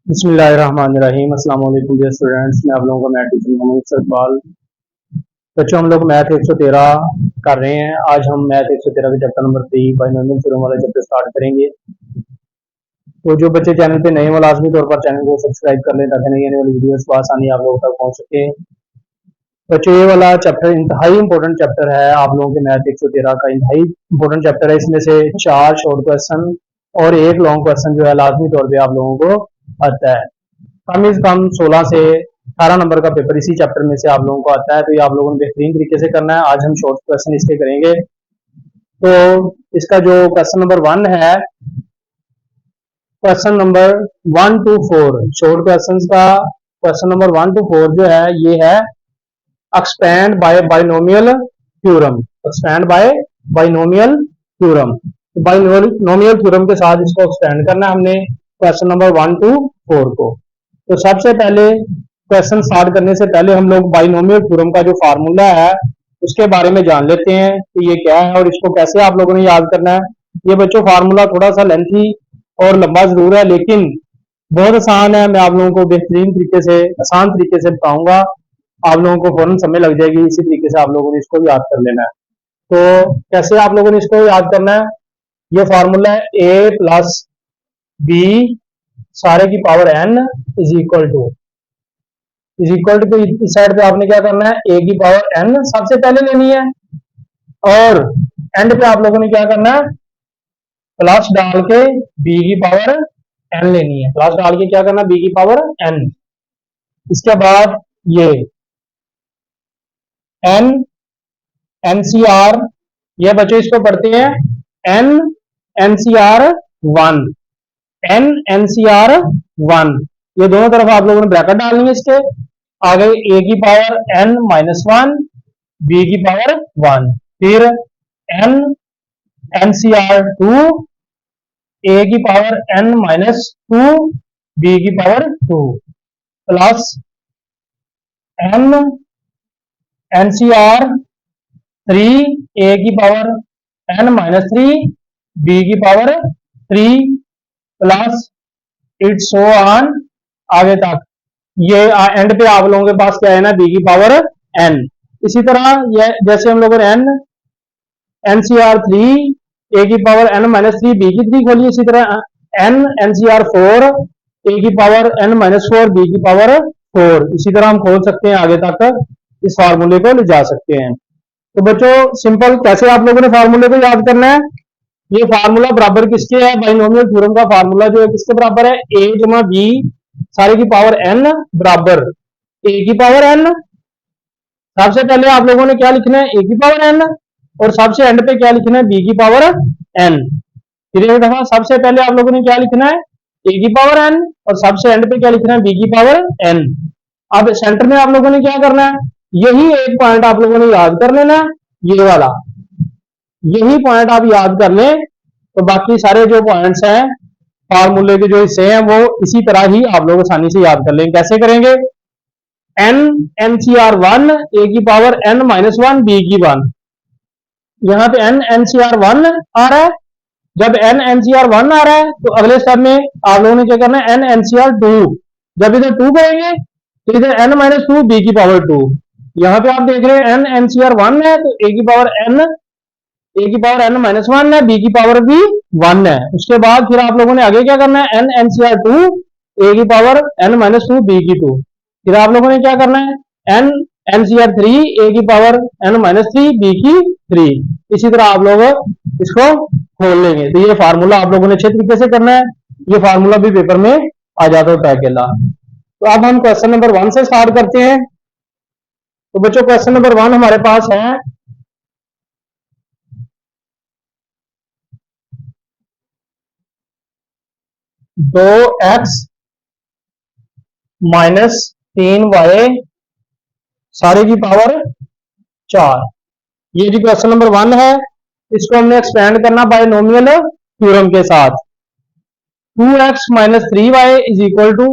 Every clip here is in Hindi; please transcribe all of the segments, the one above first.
बिस्मिल्लाहिर्रहमानिर्रहीम। अस्सलाम वालेकुम डियर स्टूडेंट्स, मैं आप लोगों का मैथ टीचर मोहम्मद इकबाल। बच्चों, हम लोग मैथ 113 कर रहे हैं। आज हम मैथ 113 के चैप्टर नंबर 3 बाइनोमियल थ्योरम वाला चैप्टर स्टार्ट करेंगे। तो जो बच्चे चैनल पे नए हैं वो लाजमी तौर पर चैनल को सब्सक्राइब कर लें ताकि नई आने वाली वीडियोस आसानी आप लोगों तक पहुंच सके। बच्चों, ये वाला चैप्टर इंतहाई इंपॉर्टेंट चैप्टर है। आप लोगों के मैथ 113 का इंतहाई इंपॉर्टेंट चैप्टर है। इसमें से 4 शॉर्ट क्वेश्चन और 1 लॉन्ग क्वेश्चन जो है लाजमी तौर पर आप लोगों को आता है। कम से कम 16 से 18 नंबर का पेपर इसी चैप्टर में से आप लोगों को आता है। तो ये आप लोगों ने बेहतरीन तरीके से करना है। आज हम शॉर्ट क्वेश्चन इसके करेंगे। तो इसका जो क्वेश्चन नंबर 1 है, question number 1 to 4, short question का क्वेश्चन नंबर 1 to 4 जो है ये है expand by binomial theorem. Expand by binomial theorem. Binomial theorem के साथ इसको एक्सपेंड करना है हमने क्वेश्चन नंबर 1 to 4 को। तो सबसे पहले क्वेश्चन स्टार्ट करने से पहले हम लोग बाइनोमियल थ्योरम का जो फार्मूला है उसके बारे में जान लेते हैं कि ये क्या है और इसको कैसे आप लोगों ने याद करना है। ये बच्चों फार्मूला थोड़ा सा लेंथी और लंबा जरूर है, लेकिन बहुत आसान है। मैं आप लोगों को बेहतरीन तरीके से, आसान तरीके से बताऊंगा। आप लोगों को फौरन समझ लग जाएगी। इसी तरीके से आप लोगों ने इसको याद कर लेना है। तो कैसे आप लोगों ने इसको याद करना है? ये फार्मूला है a प्लस बी सारे की power n is equal to इस साइड पे आपने क्या करना है, a की पावर n सबसे पहले लेनी है और एंड पे आप लोगों ने क्या करना है, प्लस डाल के b की पावर n लेनी है। प्लस डाल के क्या करना है, b की पावर n। इसके बाद ये n ncr, ये बच्चों इसको पढ़ते हैं n ncr 1, n ncr 1। ये दोनों तरफ आप लोगों ने ब्रैकेट डालनी है। इसके आगे a की पावर n माइनस 1, b की पावर 1, फिर n ncr 2, a की पावर n माइनस 2, b की power 2, plus n ncr 3, a की पावर n माइनस 3, b की power 3, plus it's so on आगे तक। ये एंड पे आप लोगों के पास क्या है ना, b की पावर n। इसी तरह ये जैसे हम लोगों ने n ncr 3, a की पावर n माइनस 3, b की 3 खोली। इसी तरह n ncr 4, a की पावर n माइनस 4, b की पावर 4। इसी तरह हम खोल सकते हैं, आगे तक इस फार्मूले को ले जा सकते हैं। तो बच्चों सिंपल कैसे आप लोगों ने फार्मूले को याद करना है, ये फार्मूला बराबर किसके है, बाइनोमियल थ्योरम का फार्मूला जो है किसके बराबर है, a जमा b सारे की पावर n बराबर a की पावर n। सबसे पहले आप लोगों ने क्या लिखना है, a की पावर n, और सबसे एंड पे क्या लिखना है, b की पावर n। फिर एक दफा सबसे पहले आप लोगों ने क्या लिखना है, a की पावर n, और सबसे एंड पे क्या लिखना है, b की पावर n। अब सेंटर में आप लोगों ने क्या करना है, यही एक पॉइंट आप लोगों ने याद कर लेना है, ये वाला। यही पॉइंट आप याद कर लें तो बाकी सारे जो पॉइंट्स हैं फार्मूले के जो हिस्से हैं वो इसी तरह ही आप लोग आसानी से याद कर लेंगे। कैसे करेंगे, n ncr 1, a की पावर n माइनस 1, b की 1। यहाँ पे n ncr 1 आ रहा है। जब n ncr 1 आ रहा है तो अगले स्टेप में आप लोगों ने क्या करना है, n ncr 2। जब इधर 2 करेंगे तो इधर n माइनस 2, b की पावर 2। यहाँ पे आप देख रहे हैं n ncr 1 है तो a की पावर n माइनस 1 है, b की पावर भी 1 है। उसके बाद फिर आप लोगों ने आगे क्या करना है, n ncr 2, a की पावर n माइनस 2, b की 2। फिर आप लोगों ने क्या करना है, n ncr 3, a की पावर n माइनस 3, b की 3। इसी तरह आप लोग इसको खोल लेंगे। तो ये फार्मूला आप लोगों ने अच्छे तरीके से करना है। ये फार्मूला भी पेपर में आ जाता होता है अकेला। तो अब हम क्वेश्चन नंबर 1 से स्टार्ट करते हैं। तो बच्चों क्वेश्चन नंबर 1 हमारे पास है, 2x माइनस 3y सारे की पावर 4। ये जो क्वेश्चन नंबर 1 है इसको हमने एक्सपेंड करना बाइनोमियल थ्योरम के साथ। 2x minus 3y is equal to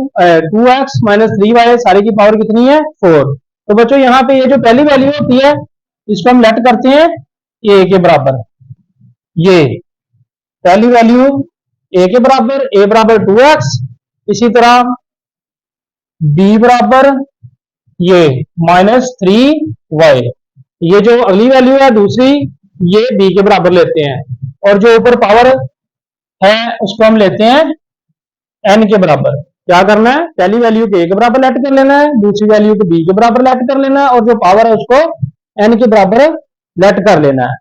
2x minus 3y सारे की पावर कितनी है, 4। तो बच्चों यहाँ पे ये जो पहली वैल्यू होती है इसको हम लेट करते हैं a के बराबर। ये पहली वैल्यू a के बराबर, a बराबर 2x। इसी तरह बी बराबर ये -3y, ये जो अगली वैल्यू है दूसरी, ये बी के बराबर लेते हैं, और जो ऊपर पावर है उसको हम लेते हैं एन के बराबर। क्या करना है, पहली वैल्यू को ए के बराबर लेट कर लेना है, दूसरी वैल्यू को बी के बराबर लेट कर लेना है, और जो पावर है उसको एन के बराबर लेट कर लेना है।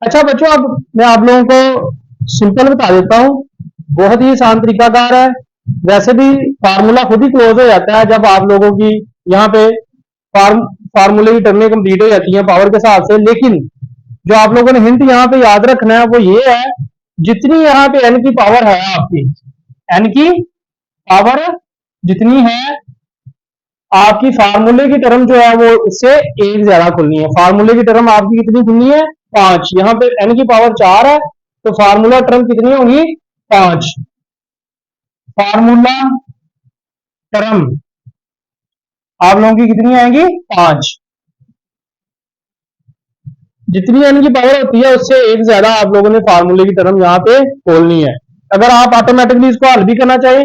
अच्छा बच्चों, अब मैं आप लोगों को सिंपल बता देता हूं, बहुत ही आसान तरीकाकार है। वैसे भी फार्मूला खुद ही क्लोज हो जाता है जब आप लोगों की यहाँ पे फार्मूले की टर्में कंप्लीट हो जाती हैं पावर के हिसाब से। लेकिन जो आप लोगों ने हिंट यहाँ पे याद रखना है वो ये है, जितनी यहाँ पे एन की पावर है आपकी, एन की पावर जितनी है आपकी, फार्मूले की टर्म जो है वो इससे एक ज्यादा खुलनी है। फार्मूले की टर्म आपकी कितनी खुलनी है, 5। यहाँ पे एन की पावर 4 है तो फार्मूला टर्म कितनी होगी, 5। फार्मूला टर्म आप लोगों की कितनी आएंगी, 5। जितनी एन की पावर होती है उससे एक ज्यादा आप लोगों ने फार्मूले की टर्म यहाँ पे खोलनी है। अगर आप ऑटोमेटिकली इसको हल भी करना चाहिए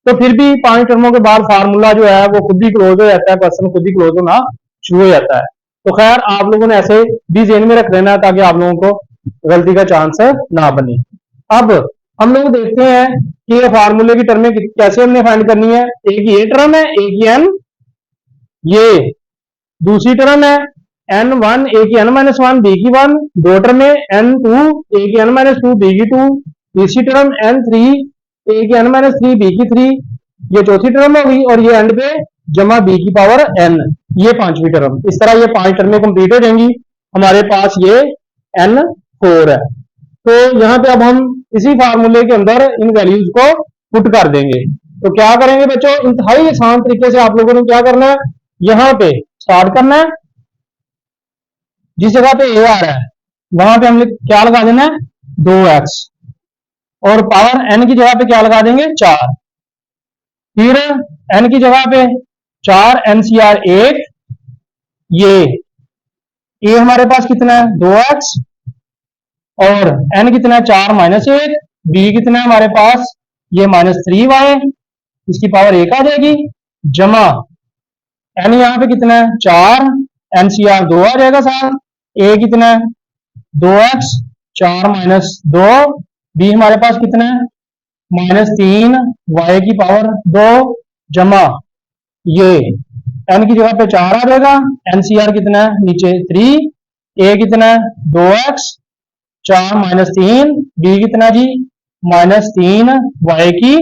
तो फिर भी 5 टर्मों के बाद फार्मूला जो है वो खुद ही क्लोज हो जाता है, क्वेश्चन खुद ही क्लोज होना शुरू हो जाता है। तो खैर आप लोगों ने ऐसे भी ज़हन में रख लेना ताकि आप लोगों को गलती का चांस ना बने। अब हम लोग देखते हैं कि ये फार्मूले की टर्में कैसे हमने फाइंड करनी है। एक ये टर्म है, एक ही एन, ये दूसरी टर्म है n1 a की n-1 b की 1, दो टर्म में n2 a की n-2 b की 2, तीसरी टर्म n3 a की n-3 b की 3, ये चौथी टर्म होगी, और ये एंड पे जमा b की पावर n, ये पांचवी टर्म। इस तरह ये 5 टर्में कंप्लीट हो जाएंगी। हमारे पास ये n4 है। तो यहाँ पे अब हम इसी फार्मूले के अंदर इन वैल्यूज को पुट कर देंगे। तो क्या करेंगे बच्चों, इंतहाई आसान तरीके से आप लोगों ने क्या करना है, यहाँ पे स्टार्ट करना है, जिस जगह पे ए आ रहा है वहां पे हमने क्या लगा देना है, 2x, और पावर n की जगह पे क्या लगा देंगे, 4। फिर n की जगह पे 4 NCR 1, ये a हमारे पास कितना है, 2x, और n कितना है, 4 -1, b कितना है हमारे पास, ये -3y, इसकी पावर 1 आ जाएगी, जमा n यहाँ पे कितना है, 4, NCR 2 आ जाएगा साथ, a कितना है, 2x, 4 - 2, b हमारे पास कितना है, -3 y की पावर 2, जमा ये n की जगह पे 4 आ जाएगा, NCR कितना है नीचे 3, a कितना है 2x, 4 - 3, b कितना जी -3 y की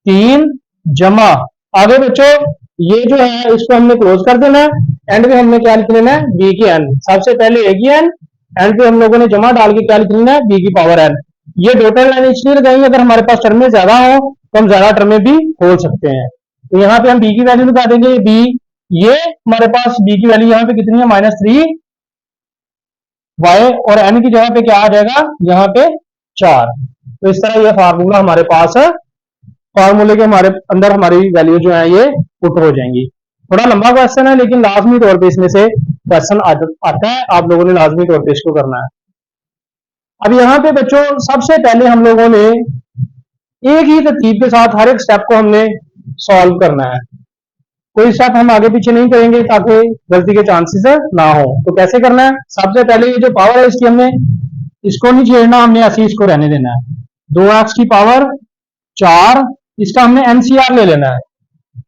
3, जमा आगे बच्चों ये जो है इसको हमने क्लोज कर देना है। एंड में हमने क्या लिख लेना है, बी की एन, सबसे पहले ए की एन, एंड पे हम लोगों ने जमा डाल के क्या लिख लेना है, बी की पावर एन। ये डॉटेड लाइन इसलिए लगाएंगे अगर हमारे पास टर्में ज्यादा हो तो हम ज्यादा टर्में भी खोल सकते हैं। तो यहाँ पे हम बी की वैल्यू लगा देंगे, बी, ये हमारे पास बी की वैल्यू यहाँ पे कितनी है, -3 y, और एन की जगह पे क्या आ जाएगा, यहाँ पे 4। तो इस तरह ये फार्मूला हमारे पास है, फार्मूले के हमारे अंदर हमारी वैल्यू जो है ये पुट हो जाएंगी। थोड़ा लंबा क्वेश्चन है लेकिन लाजमी तौर पे इसमें से क्वेश्चन आता है, आप लोगों ने लाजमी तौर पे इसको करना है। अब यहाँ पे बच्चों सबसे पहले हम लोगों ने एक ही तरतीब के साथ हर एक स्टेप को हमने सॉल्व करना है, कोई स्टेप हम आगे पीछे नहीं करेंगे ताकि गलती के चांसेस ना हो। तो कैसे करना है, सबसे पहले ये जो पावर है इसकी हमने इसको नहीं छेड़ना, हमने ऐसे इसको रहने देना है। 2x की पावर 4, इसका हमने एनसीआर ले लेना है,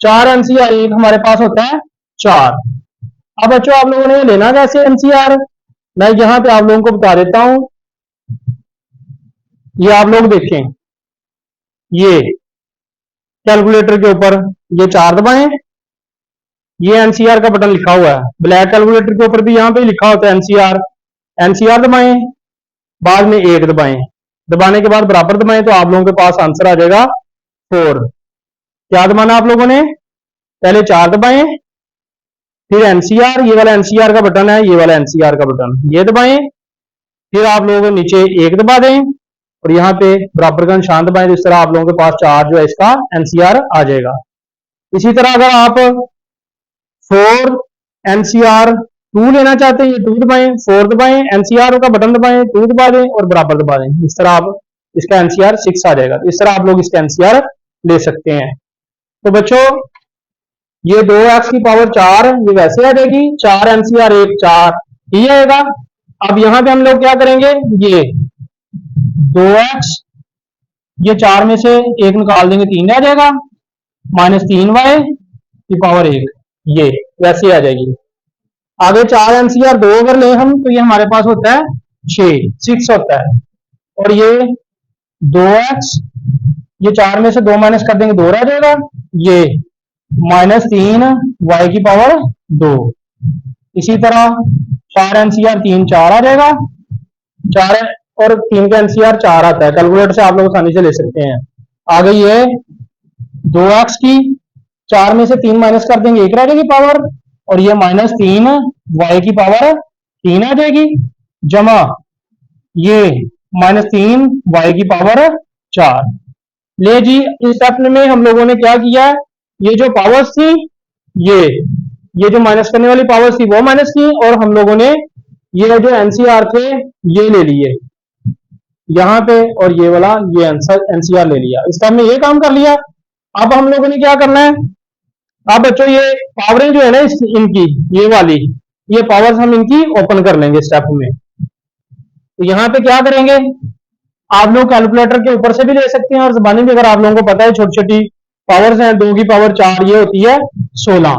4 एनसीआर 1 हमारे पास होता है 4। अब बच्चों आप लोगों ने लेना कैसे एनसीआर, मैं यहां पे आप लोगों को बता देता हूं। ये आप लोग देखें, ये कैलकुलेटर के ऊपर ये 4 दबाएं, ये एनसीआर का बटन लिखा हुआ है, ब्लैक कैलकुलेटर के ऊपर भी यहां पे लिखा होता है एनसीआर, एनसीआर दबाएं, बाद में 1 दबाएं, दबाने के बाद बराबर दबाएं तो आप लोगों के पास आंसर आ जाएगा 4। क्या दबाना आप लोगों ने, पहले 4 दबाएं, फिर एनसीआर, ये वाला एनसीआर का बटन है, ये वाला एनसीआर का बटन, ये दबाएं, फिर आप लोगों नीचे 1 दबा दें और यहाँ पे बराबर का निशान दबाएं, तो इस तरह आप लोगों के पास 4 जो है इसका एनसीआर आ जाएगा। इसी तरह अगर आप 4 एनसीआर 2 लेना चाहते हैं, ये 2 दबाएं, 4 दबाएं, एनसीआर का बटन दबाएं, 2 दबा दें और बराबर दबा दें, इस तरह आप इसका एनसीआर 6 आ जाएगा। तो इस तरह आप लोग इसका एनसीआर ले सकते हैं। तो बच्चों ये 2x की पावर 4 ये वैसे आ जाएगी, 4 एनसीआर 1 4 ही आएगा। अब यहां पे हम लोग क्या करेंगे, ये 2x ये 4 में से एक निकाल देंगे 3 आ जाएगा, -3y की पावर 1 ये वैसे आ जाएगी। आगे 4 एनसीआर 2 अगर ले हम तो ये हमारे पास होता है 6 होता है। और ये 2x ये 4 में से 2 माइनस कर देंगे 2 रह जाएगा, ये -3 y की पावर 2। इसी तरह 4 एनसीआर 3 4 आ जाएगा, 4 और 3 का एनसीआर 4 आता है, कैलकुलेटर से आप लोग आसानी से ले सकते हैं। आ गई ये 2x की 4 में से 3 माइनस कर देंगे 1 रह जाएगी पावर, और ये -3 y की पावर 3 आ जाएगी, जमा ये -3 y की पावर 4। ले जी, इस स्टेप में हम लोगों ने क्या किया, ये जो पावर्स थी ये जो माइनस करने वाली पावर्स थी वो माइनस की, और हम लोगों ने ये जो एनसीआर थे ये ले लिए यहां पे, और ये वाला ये एनसीआर ले लिया। इस टाइम में ये काम कर लिया। अब हम लोगों ने क्या करना है, अब बच्चों ये पावरें जो है ना इनकी ये वाली ये पावर्स हम इनकी ओपन कर लेंगे स्टेप में। तो यहां पे क्या करेंगे, आप लोग कैलकुलेटर के ऊपर से भी ले सकते हैं, और जबानी भी अगर आप लोगों को पता है छोटी छोटी पावर्स हैं, 2 की पावर 4 ये होती है 16,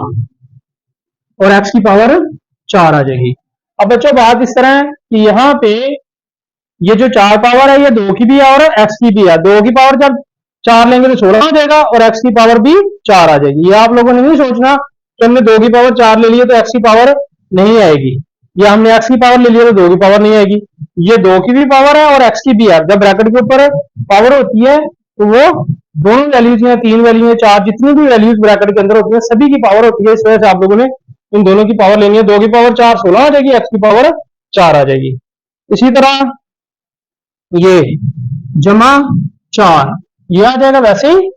और x की पावर 4 आ जाएगी। अब बच्चों बात इस तरह है कि यहाँ पे ये जो 4 पावर है ये 2 की भी है और x की भी है। 2 की पावर जब 4 लेंगे तो 16 आ जाएगा, और x की पावर भी 4 आ जाएगी। ये आप लोगों ने नहीं सोचना कि हमने 2 की पावर 4 ले ली तो x की पावर नहीं आएगी, या हमने x की पावर ले लिया तो 2 की पावर नहीं आएगी। ये 2 की भी पावर है और x की भी है। जब ब्रैकेट के ऊपर पावर होती है तो वो दोनों वैल्यूज या 3 वैल्यू या 4 जितनी भी वैल्यूज ब्रैकेट के अंदर होती है सभी की पावर होती है। इस वजह से आप लोगों ने इन दोनों की पावर लेनी है। 2 की पावर 4 16 आ जाएगी, x की पावर 4 आ जाएगी। इसी तरह ये जमा 4 ये आ जाएगा वैसे ही,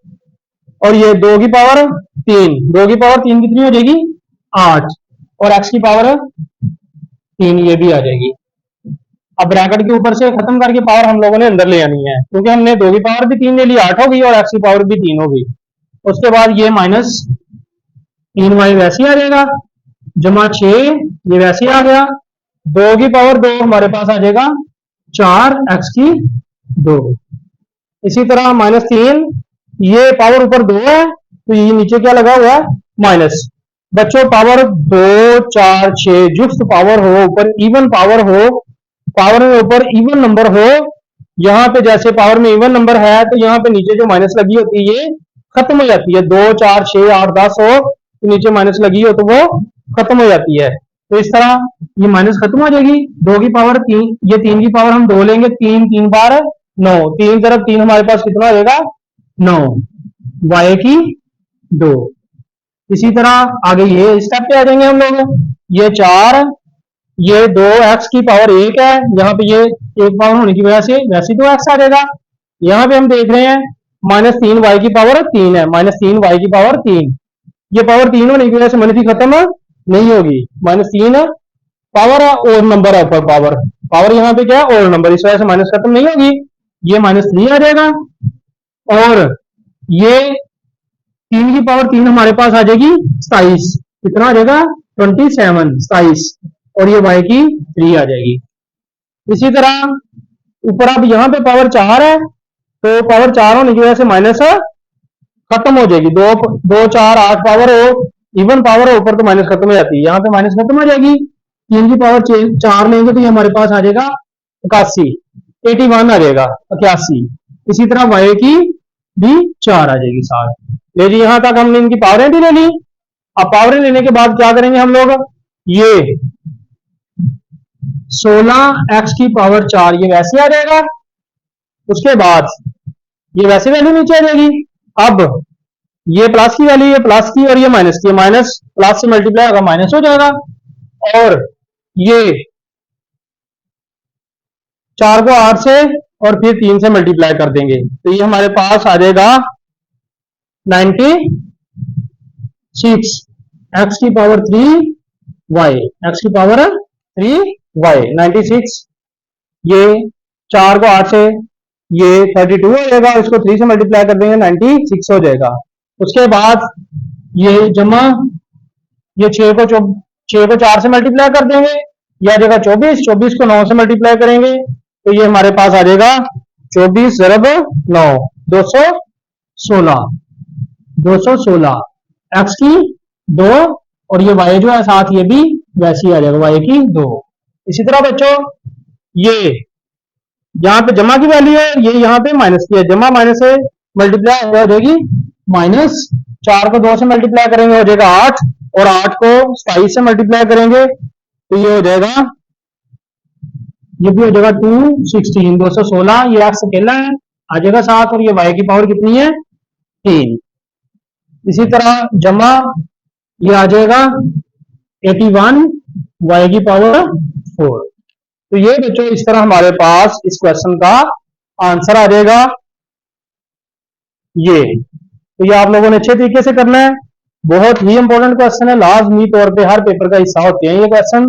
और ये 2 की पावर 3 2 की पावर 3 कितनी हो जाएगी 8, और x की पावर 3 ये भी आ जाएगी। अब ब्रैकेट के ऊपर से खत्म करके पावर हम लोगों ने अंदर ले आनी है, क्योंकि हमने 2 की पावर भी 3 ले ली 8 हो गई, और x की पावर भी 3 हो गई। उसके बाद ये -3y वैसे आ जाएगा, जमा 6 ये वैसे आ गया, 2 की पावर 2 हमारे पास आ जाएगा 4 x की 2। इसी तरह -3 ये पावर ऊपर 2 है तो ये नीचे क्या लगा हुआ है माइनस। बच्चों पावर 2 4 6 जुस्त पावर हो, ऊपर इवन पावर हो, पावर में ऊपर इवन नंबर हो, यहाँ पे जैसे पावर में इवन नंबर है तो यहाँ पे नीचे जो माइनस लगी होती है ये खत्म हो जाती है। 2 4 6 8 10 हो तो नीचे माइनस लगी हो तो वो खत्म हो जाती है। तो इस तरह ये माइनस खत्म हो जाएगी। 2 की पावर 3 ये 3 की पावर हम 2 लेंगे, 3 3 बार 9, 3 तरफ 3 हमारे पास कितना हो जाएगा 9 y की 2। इसी तरह आगे ये स्टेप पे आ जाएंगे हम लोग, ये 4 ये 2x की पावर 1 है, यहाँ पे ये एक पावर होने की वजह से वैसे तो x आ जाएगा। यहाँ पे हम देख रहे हैं -3y की पावर 3 है, -3y की पावर 3, ये पावर 3 होने की वजह से मनफी खत्म नहीं होगी। -3 पावर है और नंबर है ऊपर पावर, पावर यहाँ पे क्या है और नंबर, इस वजह से माइनस खत्म नहीं होगी, ये -3 आ जाएगा। और ये 3 की पावर 3 हमारे पास आ जाएगी 27, कितना आ जाएगा 27 27, और ये y की 3 आ जाएगी। इसी तरह ऊपर अब यहाँ पे पावर 4 है तो पावर 4 होने की वजह से माइनस खत्म हो जाएगी। 2 2 4 8 पावर हो, इवन पावर हो ऊपर तो माइनस खत्म हो जाती है, यहाँ पे माइनस खत्म हो जाएगी। 3 की पावर 4 लेंगे तो ये हमारे पास आ जाएगा 81, 81 आ जाएगा 81। इसी तरह y की भी 4 आ जाएगी 7। ले जी यहां तक हमने इनकी पावरें भी ले ली। अब पावरें लेने के बाद क्या करेंगे हम लोग, ये 16x की पावर 4 ये वैसे आ जाएगा, उसके बाद ये वैसे वैल्यू नीचे आ जाएगी। अब ये प्लस की वैल्यू ये प्लस की और ये माइनस की, माइनस प्लस से मल्टीप्लाई होगा माइनस हो जाएगा, और ये 4 को 8 से और फिर 3 से मल्टीप्लाई कर देंगे तो ये हमारे पास आ जाएगा 96 x की पावर 3y, x की पावर 3y 96। ये 4 को 8 से ये 32 हो जाएगा, इसको 3 से मल्टीप्लाई कर देंगे 96 हो जाएगा। उसके बाद ये जमा, ये 6 को 4 से मल्टीप्लाई कर देंगे, यह आ जाएगा 24, 24 को 9 से मल्टीप्लाई करेंगे तो ये हमारे पास आ जाएगा 24 ज़रब 9, 216, 216 एक्स की 2, और ये वाई जो है साथ ये भी वैसे ही आ जाएगा वाई की 2। इसी तरह बच्चों ये यहाँ पे जमा की वैल्यू है, ये यहाँ पे माइनस की है, जमा माइनस से मल्टीप्लाई हो जाएगी माइनस, 4 को 2 से मल्टीप्लाई करेंगे हो जाएगा 8, और 8 को 27 से मल्टीप्लाई करेंगे तो ये हो जाएगा, ये भी हो जाएगा 216, 216, ये एक्स अकेला है आ जाएगा 7, और ये वाई की पावर कितनी है 3। इसी तरह जमा ये आ जाएगा 81, वाई की पावर 4। तो ये बच्चों इस तरह हमारे पास इस क्वेश्चन का आंसर आ जाएगा ये। तो ये आप लोगों ने अच्छे तरीके से करना है, बहुत ही इंपॉर्टेंट क्वेश्चन है, लाजमी तौर पे हर पेपर का हिस्सा होते हैं ये क्वेश्चन,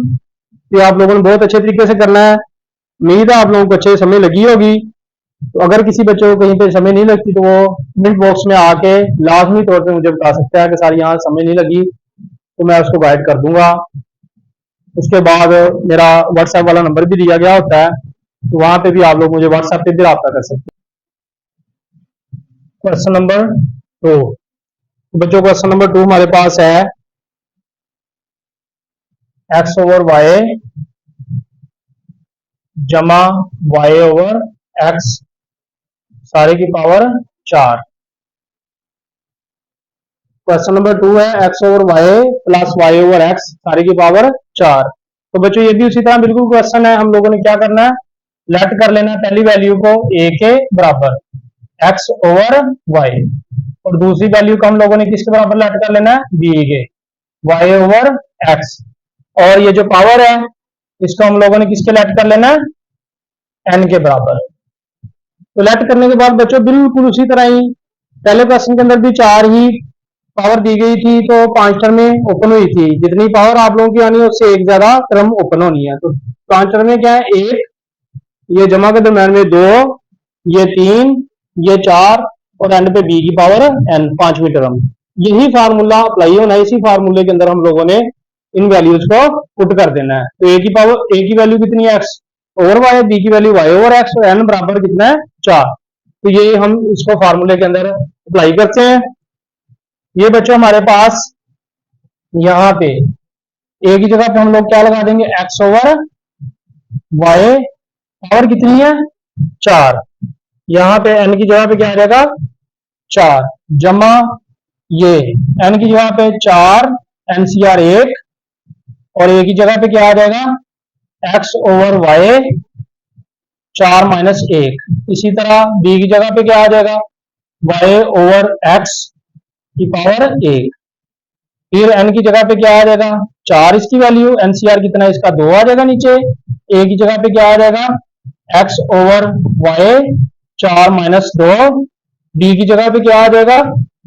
तो आप लोगों ने बहुत अच्छे तरीके से करना है। उम्मीद है आप लोगों को अच्छे समय लगी होगी। तो अगर किसी बच्चे को कहीं पे समय नहीं लगती तो वो कमेंट बॉक्स में आके लाजमी तौर पे मुझे बता सकता है कि सर यहाँ समय नहीं लगी, तो मैं उसको गाइड कर दूंगा। उसके बाद मेरा व्हाट्सएप वाला नंबर भी दिया गया होता है, तो वहां पे भी आप लोग मुझे व्हाट्सएप पे भी रब्ता कर सकते हैं। क्वेश्चन नंबर 2 बच्चों, क्वेश्चन नंबर 2 हमारे पास है एक्स ओवर वाई जमा वाई ओवर एक्स सारे की पावर 4। क्वेश्चन नंबर 2 है x over y plus y over x सारे की पावर 4। तो बच्चों ये भी उसी तरह बिल्कुल क्वेश्चन है, हम लोगों ने क्या करना है, लेट कर लेना है पहली वैल्यू को a के बराबर x ओवर y, और दूसरी वैल्यू को हम लोगों ने किसके बराबर लेट कर लेना है b के y ओवर x, और ये जो पावर है इसको हम लोगों ने किसके लेट कर लेना है n के बराबर। तो लेट करने के बाद बच्चों बिल्कुल उसी तरह ही पहले क्वेश्चन के अंदर भी 4 ही पावर दी गई थी तो 5 टर्में ओपन हुई थी, जितनी पावर आप लोगों की आनी है उससे एक ज्यादा टर्म ओपन होनी है। तो 5 टर्में क्या है, 1, ये जमा के दरम्यान में 2, ये 3, ये 4, और एंड पे b की पावर n, 5वीं टर्म। यही फार्मूला अप्लाई होना है, इसी फार्मूले के अंदर हम लोगों ने इन वैल्यूज को पुट कर देना है। तो a की वैल्यू कितनी है x ओवर y, b की वैल्यू y ओवर x, और n बराबर कितना है 4। तो ये हम इसको फार्मूले के अंदर अप्लाई करते हैं। ये बच्चों हमारे पास यहाँ पे a की जगह पे हम लोग क्या लगा देंगे, x ओवर y पावर कितनी है 4, यहाँ पे n की जगह पे क्या आ जाएगा 4, जमा ये n की जगह पे 4 NCR 1, और a की जगह पे क्या आ जाएगा x ओवर y 4 माइनस 1। इसी तरह b की जगह पे क्या आ जाएगा y ओवर x की पावर 1, फिर n की जगह पे क्या आ जाएगा 4, इसकी वैल्यू NCR कितना है इसका 2 आ जाएगा नीचे, a की जगह पे क्या आ जाएगा x over y 4 minus 2, b की जगह पे क्या आ जाएगा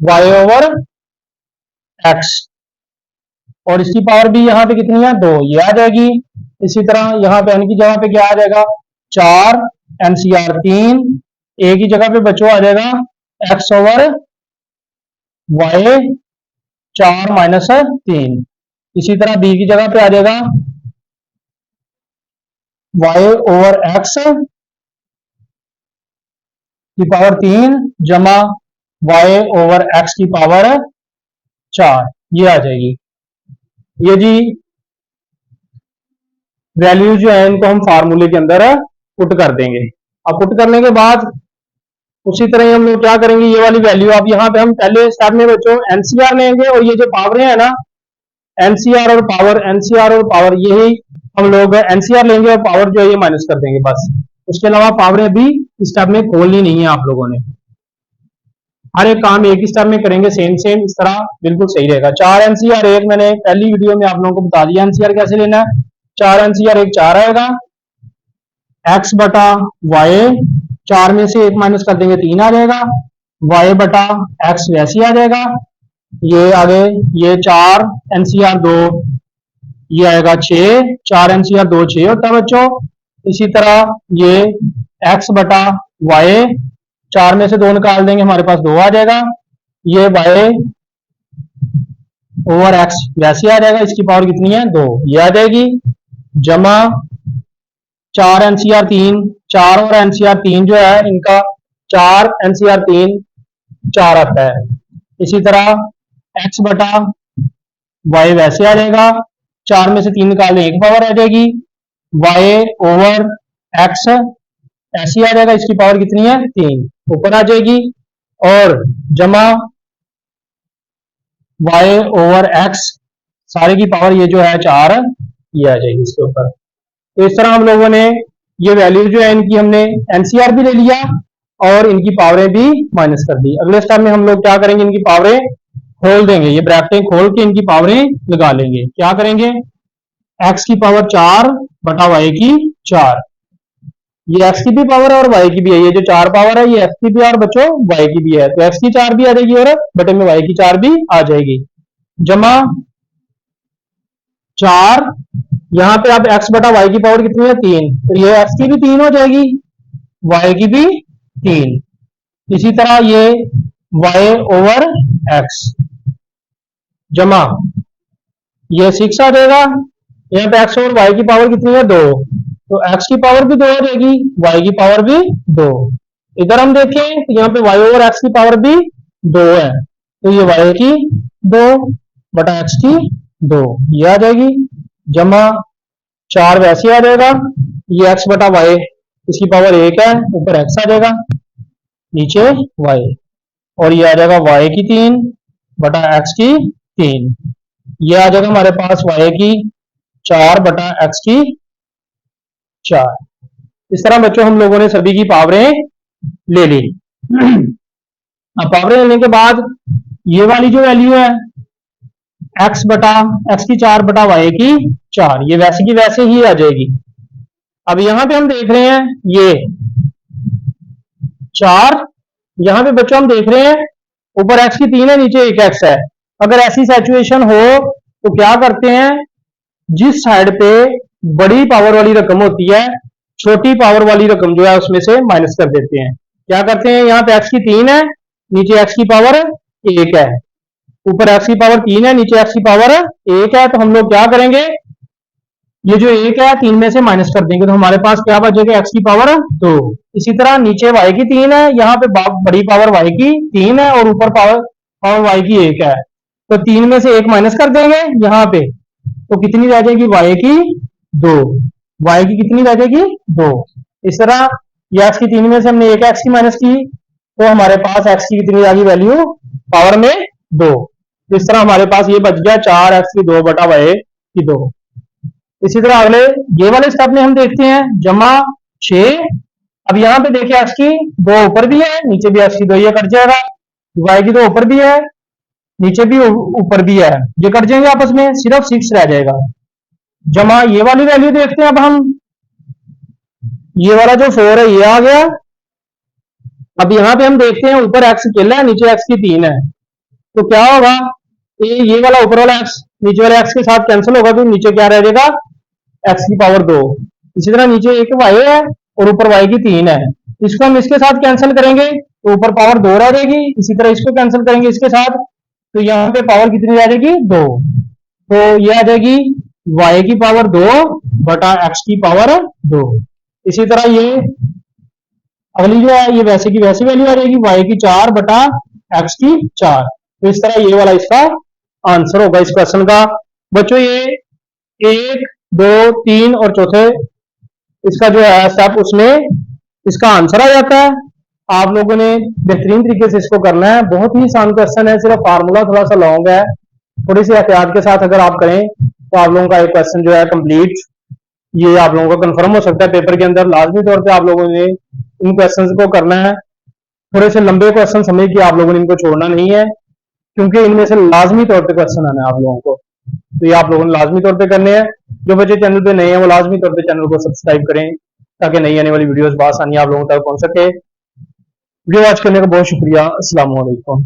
y ओवर x, और इसकी पावर भी यहाँ पे कितनी है 2, ये आ जाएगी। इसी तरह यहाँ पे n की जगह पे क्या आ जाएगा 4 NCR 3, a की जगह पे बच्चों आ जाएगा x ओवर y 4 माइनस 3, इसी तरह b की जगह पे आ जाएगा y ओवर x की पावर 3 जमा y ओवर x की पावर 4, ये आ जाएगी। ये जी वैल्यू जो है इनको हम फार्मूले के अंदर पुट कर देंगे। अब पुट करने के बाद उसी तरह हम लोग क्या करेंगे, ये वाली वैल्यू अब यहाँ पे हम पहले स्टेप में बच्चों एनसीआर लेंगे, और ये जो पावर है ना एनसीआर और पावर यही हम लोग एनसीआर लेंगे और पावर जो है ये माइनस कर देंगे बस। उसके अलावा पावरें भी इस स्टेप में खोलनी नहीं है आप लोगों ने, हर एक काम एक ही स्टेप में करेंगे सेम इस तरह बिल्कुल सही रहेगा। 4 एनसीआर 1 मैंने पहली वीडियो में आप लोगों को बता दिया एनसीआर कैसे लेना है। 4 एनसीआर 1 4 आएगा, एक्स बटा वाई 4 में से 1 माइनस कर देंगे 3 आ जाएगा, y बटा एक्स वैसे आ जाएगा, ये आगे ये 4 एनसीआर 2 ये आएगा 6, 4 एनसीआर 2 6 होता है बच्चों। इसी तरह ये x बटा y 4 में से 2 निकाल देंगे हमारे पास 2 आ जाएगा, ये y ओवर एक्स वैसे आ जाएगा, इसकी पावर कितनी है 2, ये आ जाएगी, जमा 4 एनसीआर 3, 4 और एनसीआर 3 जो है इनका 4 एनसीआर 3 4 आता है। इसी तरह एक्स बटा वाई वैसे आ जाएगा, 4 में से 3 निकालने 1 पावर आ जाएगी, वाई ओवर एक्स ऐसी आ जाएगा, इसकी पावर कितनी है 3 ऊपर आ जाएगी, और जमा वाई ओवर एक्स सारे की पावर ये जो है 4 ये आ जाएगी इसके ऊपर। तो इस तरह हम लोगों ने ये वैल्यू जो है इनकी हमने एनसीआर भी ले लिया और इनकी पावरें भी माइनस कर दी। अगले स्टेप में हम लोग क्या करेंगे, इनकी पावरें खोल देंगे, ये ब्रैकेटें खोल के इनकी पावरें लगा लेंगे। क्या करेंगे, एक्स की पावर 4 बटा वाई की 4, ये एक्स की भी पावर है और वाई की भी है, ये जो 4 पावर है ये एक्स की भी और बच्चों वाई की भी है, तो एक्स की 4 भी आ जाएगी और बटे में वाई की 4 भी आ जाएगी, जमा 4, यहां पे अब एक्स बटा वाई की पावर कितनी है 3, तो ये एक्स की भी 3 हो जाएगी, वाई की भी 3, इसी तरह ये वाई ओवर एक्स जमा ये 6 आ जाएगा, यहाँ पे एक्स और वाई की पावर कितनी है 2, तो एक्स की पावर भी 2 हो जाएगी, वाई की पावर भी 2, इधर हम देखें तो यहाँ पे वाई ओवर एक्स की पावर भी 2 है, तो ये वाई की 2 बटा एक्स की 2 ये आ जाएगी, जमा 4 वैसे आ जाएगा, ये एक्स बटा वाई इसकी पावर 1 है, ऊपर एक्स आ जाएगा नीचे वाई, और ये आ जाएगा वाई की 3 बटा एक्स की 3, ये आ जाएगा हमारे पास वाई की 4 बटा एक्स की 4। इस तरह बच्चों हम लोगों ने सभी की पावरें ले ली। अब पावरें लेने के बाद ये वाली जो वैल्यू है एक्स बटा एक्स की 4 बटा वाई की 4, ये वैसे की वैसे ही आ जाएगी। अब यहां पे हम देख रहे हैं ये 4, यहां पे बच्चों हम देख रहे हैं ऊपर एक्स की 3 है नीचे 1 एक्स है, अगर ऐसी सिचुएशन हो तो क्या करते हैं, जिस साइड पे बड़ी पावर वाली रकम होती है छोटी पावर वाली रकम जो है उसमें से माइनस कर देते हैं। क्या करते हैं, यहाँ पे एक्स की 3 है नीचे एक्स की पावर 1 है, ऊपर एक्स की पावर 3 है नीचे एक्स की पावर 1 है, तो हम लोग क्या करेंगे, ये जो 1 है 3 में से माइनस कर देंगे, तो हमारे पास क्या बचेगा एक्स की पावर 2। इसी तरह नीचे वाई की 3 है, यहाँ पे बड़ी पावर वाई की 3 है और ऊपर पावर वाई की 1 है, तो 3 में से 1 माइनस कर देंगे यहाँ पे, तो कितनी रह जाएगी वाई की 2, वाई की कितनी रह जाएगी 2। इस तरह ये एक्स की 3 में से हमने 1 एक्स की माइनस की, तो हमारे पास एक्स की कितनी आ गई वैल्यू पावर में 2, तो इस तरह हमारे पास ये बच गया 4 एक्स की 2 बटा वाई की 2। इसी तरह अगले ये वाले स्टेप में हम देखते हैं जमा 6, अब यहाँ पे देखिए एक्स की 2 ऊपर भी है नीचे भी एक्स की 2, ये कट जाएगा, वाई की 2 ऊपर भी है नीचे भी ऊपर भी है, ये कट जाएंगे आपस में, सिर्फ 6 रह जाएगा, जमा ये वाली वैल्यू देखते हैं अब हम, ये वाला जो 4 है ये आ गया। अब यहाँ पे हम देखते हैं ऊपर एक्स अकेला है नीचे एक्स की 3 है, तो क्या होगा, ये वाला ऊपर वाला एक्स नीचे वाले एक्स के साथ कैंसिल होगा, तो नीचे क्या रह जाएगा एक्स की पावर 2, इसी तरह नीचे एक वाई है और ऊपर वाई की 3 है, इसको हम इसके साथ कैंसिल करेंगे तो ऊपर पावर 2 रह जाएगी, इसी तरह इसको कैंसिल करेंगे इसके साथ, तो यहाँ पे पावर कितनी रह जाएगी 2, तो ये आ जाएगी वाई की पावर 2 बटा एक्स की पावर 2। इसी तरह ये अगली जो है ये वैसे की वैसी वैल्यू आ जाएगी वाई की 4 बटा एक्स की 4, तो इस तरह ये वाला इसका आंसर होगा इस क्वेश्चन का। बच्चों ये 1 2 3 और चौथे इसका जो है स्टेप उसमें इसका आंसर आ जाता है। आप लोगों ने बेहतरीन तरीके से इसको करना है, बहुत ही आसान क्वेश्चन है, सिर्फ फार्मूला थोड़ा सा लॉन्ग है, थोड़ी सी एहतियात के साथ अगर आप करें तो आप लोगों का एक क्वेश्चन जो है कंप्लीट ये आप लोगों का कंफर्म हो सकता है पेपर के अंदर। लाजमी तौर पे आप लोगों ने इन क्वेश्चंस को करना है, थोड़े से लंबे क्वेश्चन समझ के आप लोगों ने इनको छोड़ना नहीं है, क्योंकि इनमें से लाजमी तौर पे क्वेश्चन आना है आप लोगों को, तो ये आप लोगों ने लाजमी तौर पे करने हैं। जो बच्चे चैनल पे नए हैं वो लाजमी तौर पे चैनल को सब्सक्राइब करें ताकि नई आने वाली वीडियोस बआसानी आप लोगों तक पहुंच सके। वीडियो वॉच करने का बहुत शुक्रिया। अस्सलाम वालेकुम।